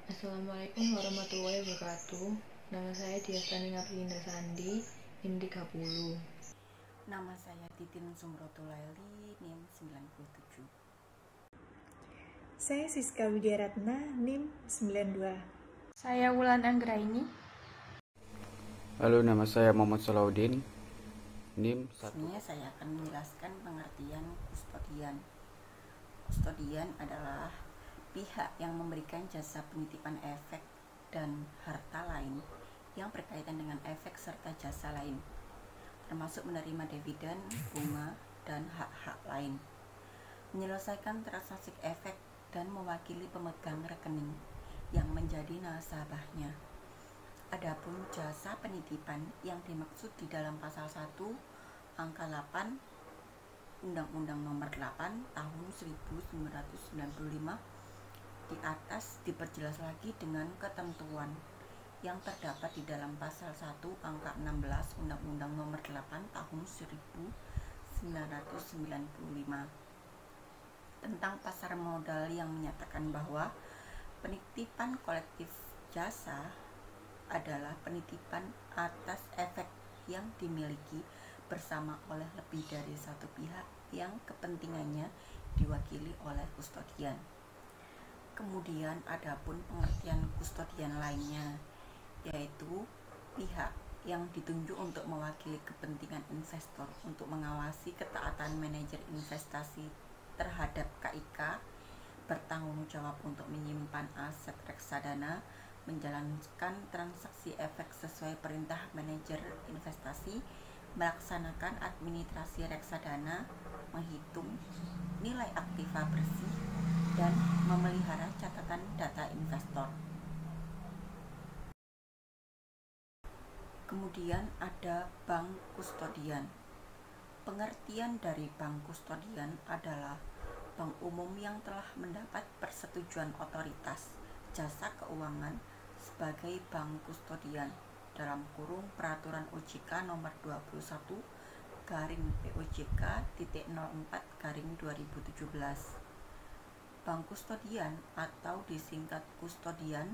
Assalamualaikum warahmatullahi wabarakatuh. Nama saya Diastani Ngaprinda Sandi, NIM 30. Nama saya Titin Sumrotulaili, NIM 97. Saya Siska Widyaratna, NIM 92. Saya Wulan Anggraini. Halo, nama saya Muhammad Salahuddin, NIM 1. Sebenarnya saya akan menjelaskan pengertian kustodian. Kustodian adalah pihak yang memberikan jasa penitipan efek dan harta lain yang berkaitan dengan efek serta jasa lain, termasuk menerima dividen, bunga, dan hak-hak lain, menyelesaikan transaksi efek, dan mewakili pemegang rekening yang menjadi nasabahnya. Adapun jasa penitipan yang dimaksud di dalam pasal 1 angka 8 Undang-Undang Nomor 8 Tahun 1995 di atas diperjelas lagi dengan ketentuan yang terdapat di dalam pasal 1 angka 16 Undang-Undang Nomor 8 Tahun 1995 tentang pasar modal yang menyatakan bahwa penitipan kolektif jasa adalah penitipan atas efek yang dimiliki bersama oleh lebih dari satu pihak yang kepentingannya diwakili oleh kustodian. Kemudian adapun pengertian kustodian lainnya, yaitu pihak yang ditunjuk untuk mewakili kepentingan investor untuk mengawasi ketaatan manajer investasi terhadap KIK, bertanggung jawab untuk menyimpan aset reksadana, menjalankan transaksi efek sesuai perintah manajer investasi, melaksanakan administrasi reksadana, menghitung nilai aktiva bersih, dan memelihara catatan data investor. Kemudian ada bank kustodian. Pengertian dari bank kustodian adalah bank umum yang telah mendapat persetujuan otoritas jasa keuangan sebagai bank kustodian dalam kurung peraturan OJK nomor 21 POJK.04/2017. Bank kustodian atau disingkat kustodian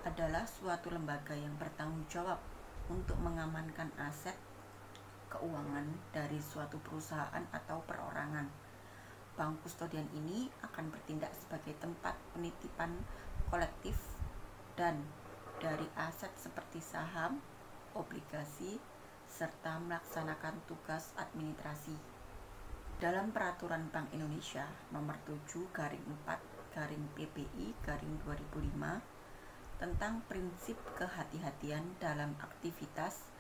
adalah suatu lembaga yang bertanggung jawab untuk mengamankan aset keuangan dari suatu perusahaan atau perorangan. Bank kustodian ini akan bertindak sebagai tempat penitipan kolektif dan dari aset seperti saham, obligasi, serta melaksanakan tugas administrasi. Dalam Peraturan Bank Indonesia Nomor 7/4/PPI/2005 tentang prinsip kehati-hatian dalam aktivitas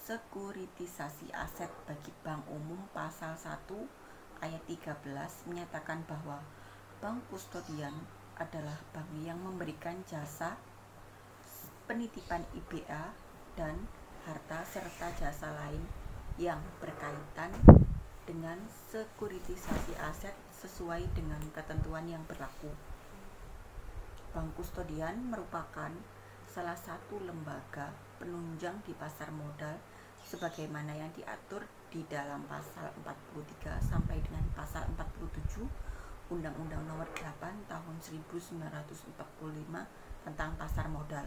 sekuritisasi aset bagi bank umum, pasal 1 ayat 13 menyatakan bahwa bank kustodian adalah bank yang memberikan jasa penitipan IBA dan harta serta jasa lain yang berkaitan dengan sekuritisasi aset sesuai dengan ketentuan yang berlaku. Bank kustodian merupakan salah satu lembaga penunjang di pasar modal sebagaimana yang diatur di dalam pasal 43 sampai dengan pasal 47 Undang-Undang Nomor 8 Tahun 1945 tentang pasar modal.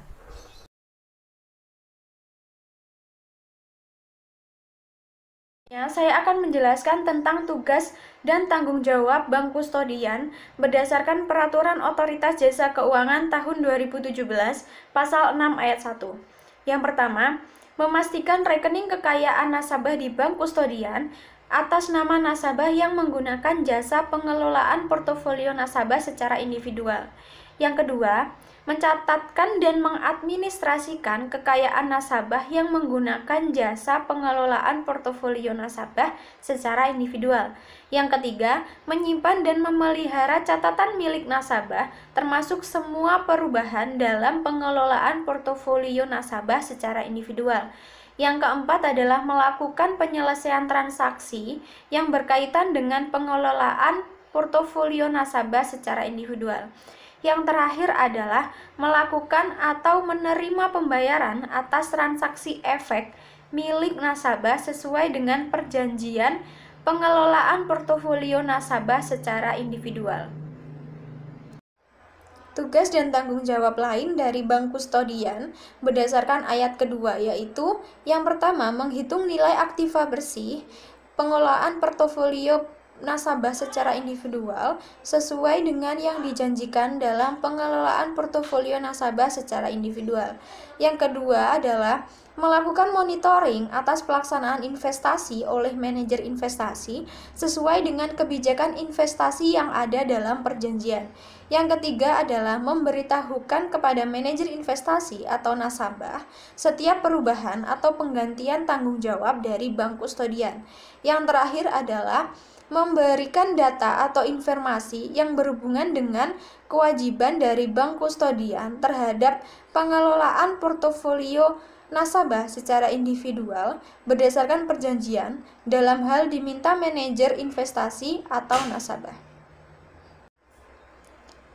Saya akan menjelaskan tentang tugas dan tanggung jawab bank kustodian berdasarkan Peraturan Otoritas Jasa Keuangan Tahun 2017 Pasal 6 Ayat 1. Yang pertama, memastikan rekening kekayaan nasabah di bank kustodian atas nama nasabah yang menggunakan jasa pengelolaan portofolio nasabah secara individual. Yang kedua, mencatatkan dan mengadministrasikan kekayaan nasabah yang menggunakan jasa pengelolaan portofolio nasabah secara individual. Yang ketiga, menyimpan dan memelihara catatan milik nasabah termasuk semua perubahan dalam pengelolaan portofolio nasabah secara individual. Yang keempat adalah melakukan penyelesaian transaksi yang berkaitan dengan pengelolaan portofolio nasabah secara individual. Yang terakhir adalah melakukan atau menerima pembayaran atas transaksi efek milik nasabah sesuai dengan perjanjian pengelolaan portofolio nasabah secara individual. tugas dan tanggung jawab lain dari bank kustodian berdasarkan ayat kedua, yaitu yang pertama menghitung nilai aktiva bersih, pengelolaan portofolio nasabah secara individual sesuai dengan yang dijanjikan dalam pengelolaan portofolio nasabah secara individual. Yang kedua adalah melakukan monitoring atas pelaksanaan investasi oleh manajer investasi sesuai dengan kebijakan investasi yang ada dalam perjanjian. Yang ketiga adalah memberitahukan kepada manajer investasi atau nasabah setiap perubahan atau penggantian tanggung jawab dari bank kustodian. Yang terakhir adalah memberikan data atau informasi yang berhubungan dengan kewajiban dari bank kustodian terhadap pengelolaan portofolio nasabah secara individual berdasarkan perjanjian dalam hal diminta manajer investasi atau nasabah.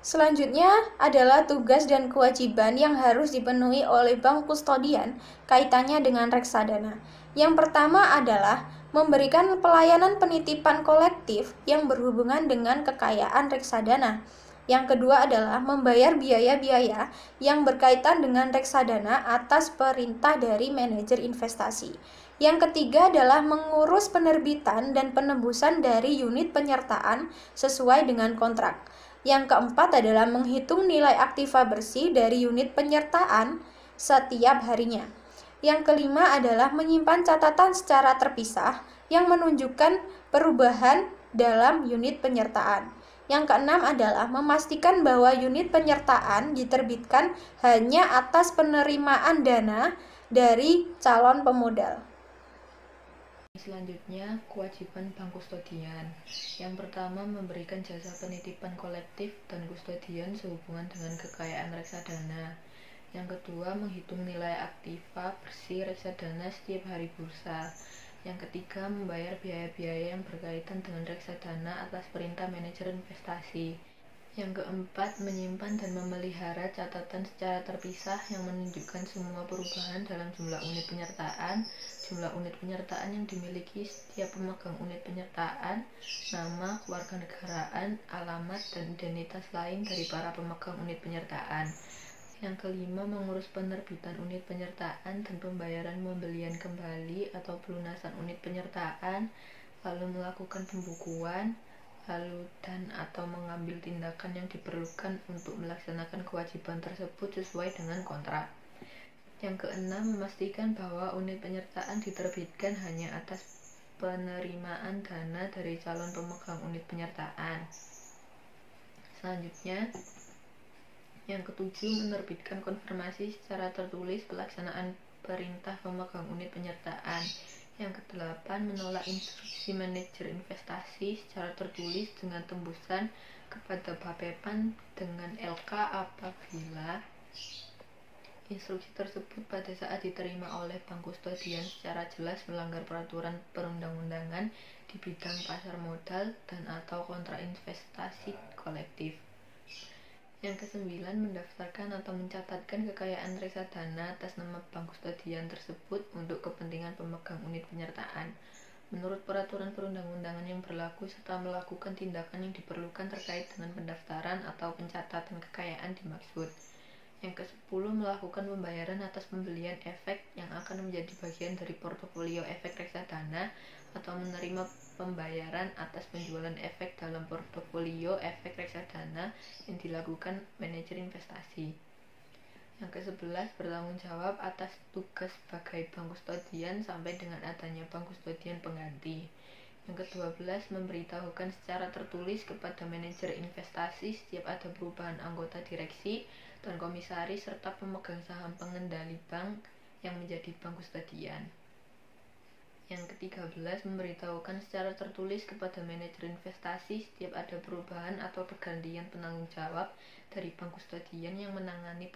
Selanjutnya adalah tugas dan kewajiban yang harus dipenuhi oleh bank kustodian kaitannya dengan reksadana. Yang pertama adalah memberikan pelayanan penitipan kolektif yang berhubungan dengan kekayaan reksadana. Yang kedua adalah membayar biaya-biaya yang berkaitan dengan reksadana atas perintah dari manajer investasi. Yang ketiga adalah mengurus penerbitan dan penembusan dari unit penyertaan sesuai dengan kontrak. Yang keempat adalah menghitung nilai aktiva bersih dari unit penyertaan setiap harinya. Yang kelima adalah menyimpan catatan secara terpisah yang menunjukkan perubahan dalam unit penyertaan. Yang keenam adalah memastikan bahwa unit penyertaan diterbitkan hanya atas penerimaan dana dari calon pemodal. Selanjutnya, kewajiban bank kustodian. Yang pertama, memberikan jasa penitipan kolektif dan kustodian sehubungan dengan kekayaan reksadana. Yang kedua, menghitung nilai aktiva bersih reksadana setiap hari bursa. Yang ketiga, membayar biaya-biaya yang berkaitan dengan reksadana atas perintah manajer investasi. Yang keempat, menyimpan dan memelihara catatan secara terpisah yang menunjukkan semua perubahan dalam jumlah unit penyertaan, jumlah unit penyertaan yang dimiliki setiap pemegang unit penyertaan, nama, kewarganegaraan, alamat, dan identitas lain dari para pemegang unit penyertaan. Yang kelima, mengurus penerbitan unit penyertaan dan pembayaran pembelian kembali atau pelunasan unit penyertaan, lalu melakukan pembukuan, dan atau mengambil tindakan yang diperlukan untuk melaksanakan kewajiban tersebut sesuai dengan kontrak. Yang keenam, memastikan bahwa unit penyertaan diterbitkan hanya atas penerimaan dana dari calon pemegang unit penyertaan. Selanjutnya, yang ketujuh, menerbitkan konfirmasi secara tertulis pelaksanaan perintah pemegang unit penyertaan. Yang kedelapan, menolak instruksi manajer investasi secara tertulis dengan tembusan kepada Bapepan dengan LK apabila instruksi tersebut pada saat diterima oleh bank kustodian secara jelas melanggar peraturan perundang-undangan di bidang pasar modal dan atau kontrak investasi kolektif. Yang kesembilan, mendaftarkan atau mencatatkan kekayaan reksadana atas nama bank kustodian tersebut untuk kepentingan pemegang unit penyertaan menurut peraturan perundang-undangan yang berlaku serta melakukan tindakan yang diperlukan terkait dengan pendaftaran atau pencatatan kekayaan dimaksud. Yang ke-10, melakukan pembayaran atas pembelian efek yang akan menjadi bagian dari portofolio efek reksadana atau menerima pembayaran atas penjualan efek dalam portofolio efek reksadana yang dilakukan manajer investasi. Yang ke-11, bertanggung jawab atas tugas sebagai bank kustodian sampai dengan adanya bank kustodian pengganti. Yang ke-12, memberitahukan secara tertulis kepada manajer investasi setiap ada perubahan anggota direksi dan komisaris serta pemegang saham pengendali bank yang menjadi bank kustodian. Yang ke-13, memberitahukan secara tertulis kepada manajer investasi setiap ada perubahan atau pergantian penanggung jawab dari bank kustodian yang menangani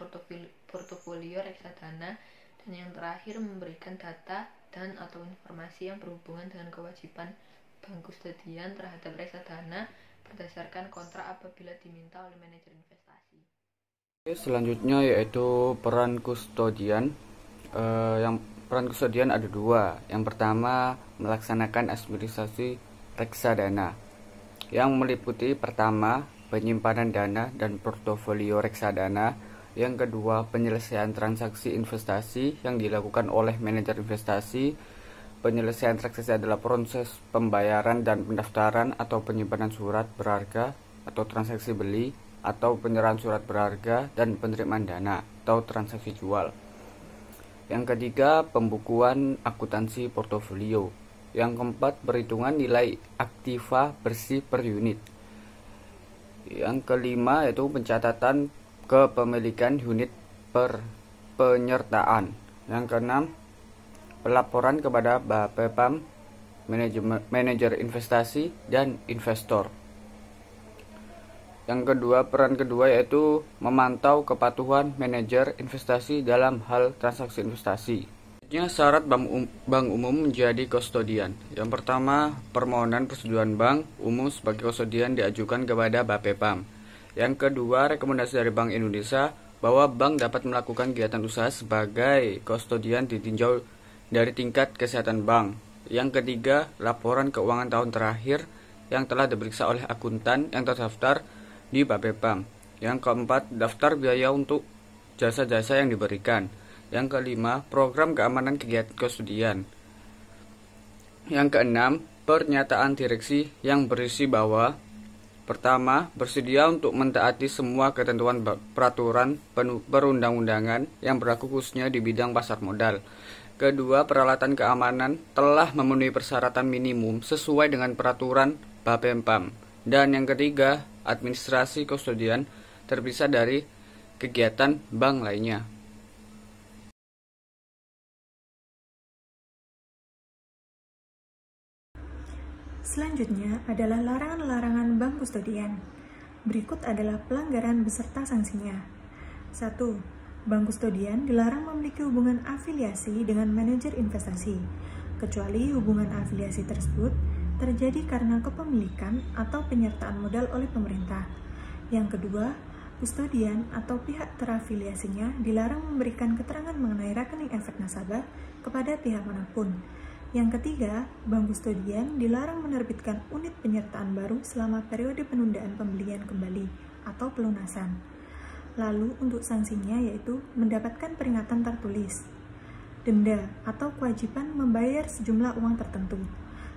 portofolio reksadana. Dan yang terakhir, memberikan data dan atau informasi yang berhubungan dengan kewajiban bank kustodian terhadap reksadana berdasarkan kontrak apabila diminta oleh manajer investasi. Selanjutnya yaitu peran kustodian. Peran kustodian ada dua. Yang pertama, melaksanakan administrasi reksadana yang meliputi pertama, penyimpanan dana dan portofolio reksadana. Yang kedua, penyelesaian transaksi investasi yang dilakukan oleh manajer investasi. Penyelesaian transaksi adalah proses pembayaran dan pendaftaran atau penyimpanan surat berharga atau transaksi beli atau penyerahan surat berharga dan penerimaan dana atau transaksi jual. Yang ketiga, pembukuan akuntansi portofolio. Yang keempat, perhitungan nilai aktiva bersih per unit. Yang kelima yaitu pencatatan kepemilikan unit per penyertaan. Yang keenam, pelaporan kepada Bapepam, manajer investasi dan investor. Yang kedua, peran kedua yaitu memantau kepatuhan manajer investasi dalam hal transaksi investasi. Syarat bank umum menjadi kustodian. Yang pertama, permohonan persetujuan bank umum sebagai kustodian diajukan kepada Bapepam. Yang kedua, rekomendasi dari Bank Indonesia bahwa bank dapat melakukan kegiatan usaha sebagai kustodian ditinjau dari tingkat kesehatan bank. Yang ketiga, laporan keuangan tahun terakhir yang telah diperiksa oleh akuntan yang terdaftar di Bapepam. Yang keempat, daftar biaya untuk jasa-jasa yang diberikan. Yang kelima, program keamanan kegiatan kustodian. Yang keenam, pernyataan direksi yang berisi bahwa pertama, bersedia untuk mentaati semua ketentuan peraturan perundang-undangan yang berlaku khususnya di bidang pasar modal. Kedua, peralatan keamanan telah memenuhi persyaratan minimum sesuai dengan peraturan Bapepam. Dan yang ketiga, administrasi kustodian terpisah dari kegiatan bank lainnya. Selanjutnya adalah larangan-larangan bank kustodian. Berikut adalah pelanggaran beserta sanksinya. 1. Bank kustodian dilarang memiliki hubungan afiliasi dengan manajer investasi, kecuali hubungan afiliasi tersebut terjadi karena kepemilikan atau penyertaan modal oleh pemerintah. Yang kedua, kustodian atau pihak terafiliasinya dilarang memberikan keterangan mengenai rekening efek nasabah kepada pihak manapun. Yang ketiga, bank kustodian dilarang menerbitkan unit penyertaan baru selama periode penundaan pembelian kembali atau pelunasan. Lalu untuk sanksinya yaitu mendapatkan peringatan tertulis, denda atau kewajiban membayar sejumlah uang tertentu,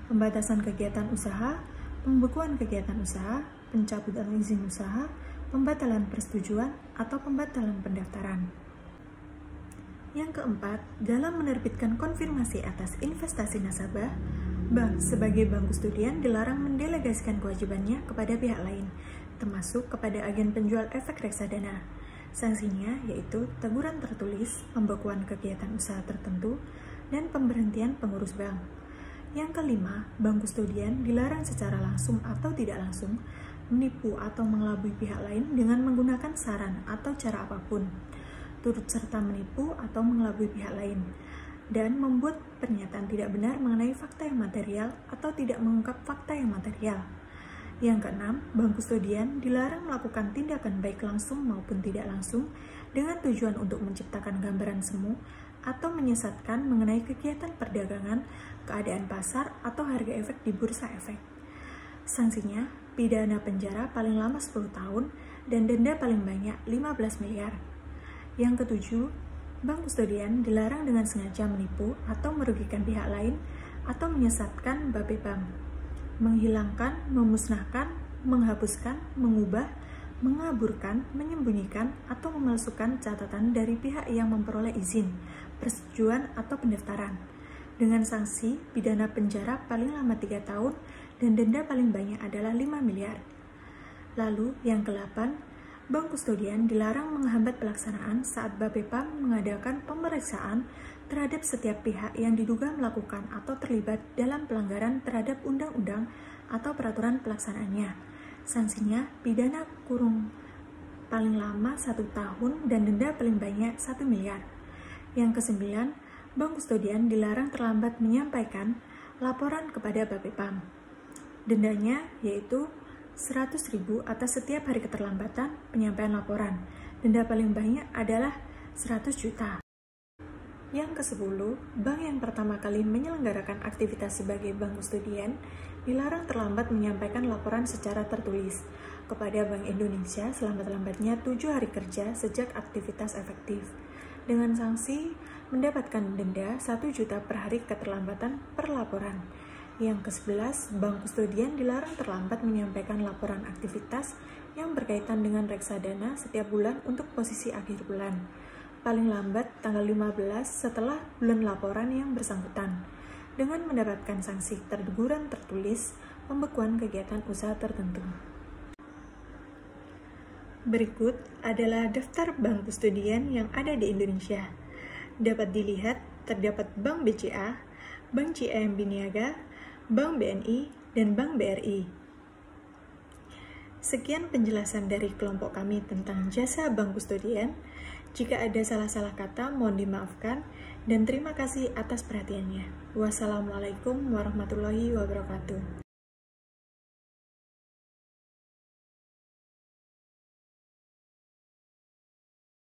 pembatasan kegiatan usaha, pembekuan kegiatan usaha, pencabutan izin usaha, pembatalan persetujuan atau pembatalan pendaftaran. Yang keempat, dalam menerbitkan konfirmasi atas investasi nasabah, bank sebagai bank kustodian dilarang mendelegasikan kewajibannya kepada pihak lain, termasuk kepada agen penjual efek reksadana. Sanksinya yaitu teguran tertulis, pembekuan kegiatan usaha tertentu, dan pemberhentian pengurus bank. Yang kelima, bank kustodian dilarang secara langsung atau tidak langsung menipu atau mengelabui pihak lain dengan menggunakan saran atau cara apapun, turut serta menipu atau mengelabui pihak lain, dan membuat pernyataan tidak benar mengenai fakta yang material atau tidak mengungkap fakta yang material. Yang keenam, bank kustodian dilarang melakukan tindakan baik langsung maupun tidak langsung dengan tujuan untuk menciptakan gambaran semu atau menyesatkan mengenai kegiatan perdagangan, keadaan pasar, atau harga efek di bursa efek. Sanksinya, pidana penjara paling lama 10 tahun dan denda paling banyak 15 miliar. Yang ketujuh, bank kustodian dilarang dengan sengaja menipu atau merugikan pihak lain atau menyesatkan Bapepam, menghilangkan, memusnahkan, menghapuskan, mengubah, mengaburkan, menyembunyikan, atau memalsukan catatan dari pihak yang memperoleh izin, persetujuan, atau pendaftaran, dengan sanksi pidana penjara paling lama 3 tahun dan denda paling banyak adalah 5 miliar. Lalu, yang ke-8, bank kustodian dilarang menghambat pelaksanaan saat Bapepam mengadakan pemeriksaan terhadap setiap pihak yang diduga melakukan atau terlibat dalam pelanggaran terhadap undang-undang atau peraturan pelaksanaannya. Sanksinya pidana kurung paling lama 1 tahun dan denda paling banyak 1 miliar. Yang ke-9, bank kustodian dilarang terlambat menyampaikan laporan kepada Bapepam. Dendanya yaitu 100.000 atas setiap hari keterlambatan penyampaian laporan. Denda paling banyak adalah 100 juta. Yang ke-10, bank yang pertama kali menyelenggarakan aktivitas sebagai bank kustodian dilarang terlambat menyampaikan laporan secara tertulis kepada Bank Indonesia selambat-lambatnya 7 hari kerja sejak aktivitas efektif, dengan sanksi mendapatkan denda 1 juta per hari keterlambatan per laporan. Yang ke-11, bank kustodian dilarang terlambat menyampaikan laporan aktivitas yang berkaitan dengan reksadana setiap bulan untuk posisi akhir bulan, paling lambat tanggal 15 setelah bulan laporan yang bersangkutan, dengan mendapatkan sanksi teguran tertulis pembekuan kegiatan usaha tertentu. Berikut adalah daftar bank kustodian yang ada di Indonesia. Dapat dilihat terdapat Bank BCA, Bank CIMB Niaga, Bank BNI, dan Bank BRI. Sekian penjelasan dari kelompok kami tentang jasa bank kustodian. Jika ada salah-salah kata, mohon dimaafkan, dan terima kasih atas perhatiannya. Wassalamualaikum warahmatullahi wabarakatuh.